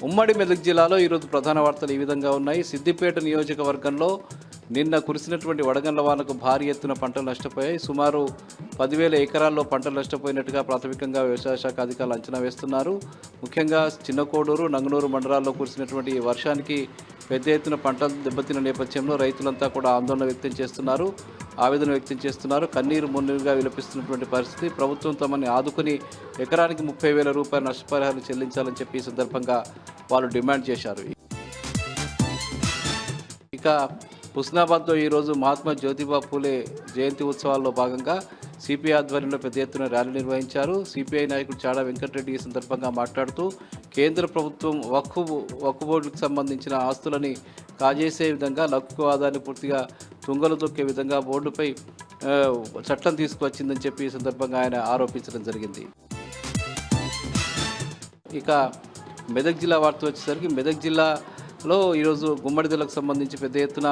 ఉమ్మడి మెదక్ జిల్లాలో ఈరోజు ప్రధాన వార్తలు ఈ విధంగా ఉన్నాయి. సిద్దిపేట నియోజకవర్గంలో నిన్న కురిసినటువంటి వడగండ్ల వానకు భారీ ఎత్తున పంటలు నష్టపోయాయి. సుమారు 10,000 ఎకరాల్లో పంటలు నష్టపోయినట్టుగా ప్రాథమికంగా వ్యవసాయ శాఖ అధికారులు అంచనా వేస్తున్నారు. ముఖ్యంగా చిన్నకోడూరు, నంగనూరు మండలాల్లో కురిసినటువంటి ఈ వర్షానికి పెద్ద ఎత్తున పంటలు దెబ్బతిన్న నేపథ్యంలో రైతులంతా కూడా ఆందోళన వ్యక్తం చేస్తున్నారు, ఆవేదన వ్యక్తం చేస్తున్నారు. కన్నీరు మున్నీరుగా విలపిస్తున్నటువంటి పరిస్థితి. ప్రభుత్వం తమని ఆదుకుని ఎకరానికి 30,000 రూపాయల నష్టపరిహారం చెల్లించాలని చెప్పి ఈ సందర్భంగా వాళ్ళు డిమాండ్ చేశారు. ఇక హుస్నాబాద్లో ఈరోజు మహాత్మా జ్యోతిబా పూలే జయంతి ఉత్సవాల్లో భాగంగా సిపిఐ ఆధ్వర్యంలో పెద్ద ఎత్తున ర్యాలీ నిర్వహించారు. సిపిఐ నాయకుడు చాడా వెంకటరెడ్డి ఈ సందర్భంగా మాట్లాడుతూ కేంద్ర ప్రభుత్వం వక్ఫ్ బోర్డుకు సంబంధించిన ఆస్తులని కాజేసే విధంగా లౌకికవాదాన్ని పూర్తిగా తుంగలు తొక్కే విధంగా బోర్డుపై చట్టం తీసుకువచ్చిందని చెప్పి ఈ సందర్భంగా ఆయన ఆరోపించడం జరిగింది. ఇక మెదక్ జిల్లా వార్త వచ్చేసరికి మెదక్ జిల్లాలో ఈరోజు గుమ్మడిదలకు సంబంధించి పెద్ద ఎత్తున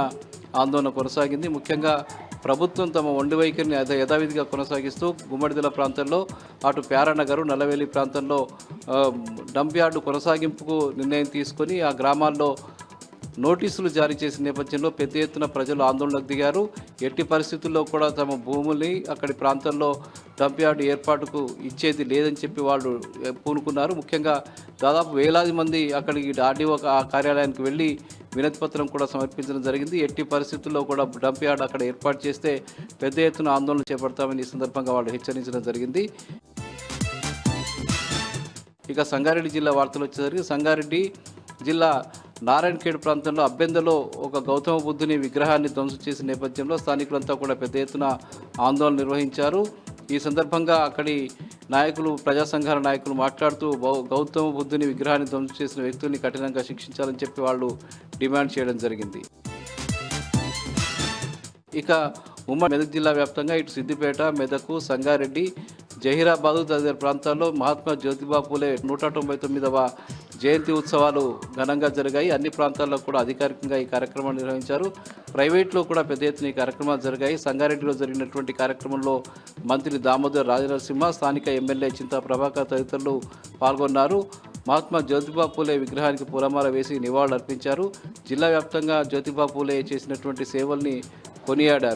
ఆందోళన కొనసాగింది. ముఖ్యంగా ప్రభుత్వం తమ ఒండి వైఖరిని యథావిధిగా కొనసాగిస్తూ గుమ్మడిదల ప్రాంతంలో అటు ప్యారానగరు, నల్లవేలి ప్రాంతంలో డంప్ యార్డు కొనసాగింపుకు నిర్ణయం తీసుకొని ఆ గ్రామాల్లో నోటీసులు జారీ చేసిన నేపథ్యంలో పెద్ద ఎత్తున ప్రజలు ఆందోళనకు దిగారు. ఎట్టి పరిస్థితుల్లో కూడా తమ భూముల్ని అక్కడి ప్రాంతాల్లో డంప్ యార్డు ఏర్పాటుకు ఇచ్చేది లేదని చెప్పి వాళ్ళు పూనుకున్నారు. ముఖ్యంగా దాదాపు వేలాది మంది అక్కడికి ఆర్డీఓ కార్యాలయానికి వెళ్ళి వినతి పత్రం కూడా సమర్పించడం జరిగింది. ఎట్టి పరిస్థితుల్లో కూడా డంప్ యార్డు అక్కడ ఏర్పాటు చేస్తే పెద్ద ఎత్తున ఆందోళన చేపడతామని ఈ సందర్భంగా వాళ్ళు హెచ్చరించడం జరిగింది. ఇక సంగారెడ్డి జిల్లా వార్తలు వచ్చేసరికి సంగారెడ్డి జిల్లా నారాయణఖేడ్ ప్రాంతంలో అబ్బెందలో ఒక గౌతమ బుద్ధుని విగ్రహాన్ని ధ్వంసం చేసిన నేపథ్యంలో స్థానికులంతా కూడా పెద్ద ఎత్తున ఆందోళన నిర్వహించారు. ఈ సందర్భంగా అక్కడి నాయకులు, ప్రజా సంఘాల నాయకులు మాట్లాడుతూ గౌతమ బుద్ధుని విగ్రహాన్ని ధ్వంసం చేసిన వ్యక్తుల్ని కఠినంగా శిక్షించాలని చెప్పి వాళ్ళు డిమాండ్ చేయడం జరిగింది. ఇక ఉమ్మడి మెదక్ జిల్లా వ్యాప్తంగా ఇటు సిద్దిపేట, మెదకు, సంగారెడ్డి, జహీరాబాదు తదితర ప్రాంతాల్లో మహాత్మా జ్యోతిబా పూలే 199వ జయంతి ఉత్సవాలు ఘనంగా జరిగాయి. అన్ని ప్రాంతాల్లో కూడా అధికారికంగా ఈ కార్యక్రమాన్ని నిర్వహించారు. ప్రైవేట్లో కూడా పెద్ద ఎత్తున ఈ కార్యక్రమాలు జరిగాయి. సంగారెడ్డిలో జరిగినటువంటి కార్యక్రమంలో మంత్రి దామోదర్ రాజనరసింహ, స్థానిక ఎమ్మెల్యే చింతా ప్రభాకర్ తదితరులు పాల్గొన్నారు. మహాత్మా జ్యోతిబా పూలే విగ్రహానికి పూలమాల వేసి నివాళులు అర్పించారు. జిల్లా వ్యాప్తంగా జ్యోతిబా పూలే చేసినటువంటి సేవల్ని కొనియాడారు.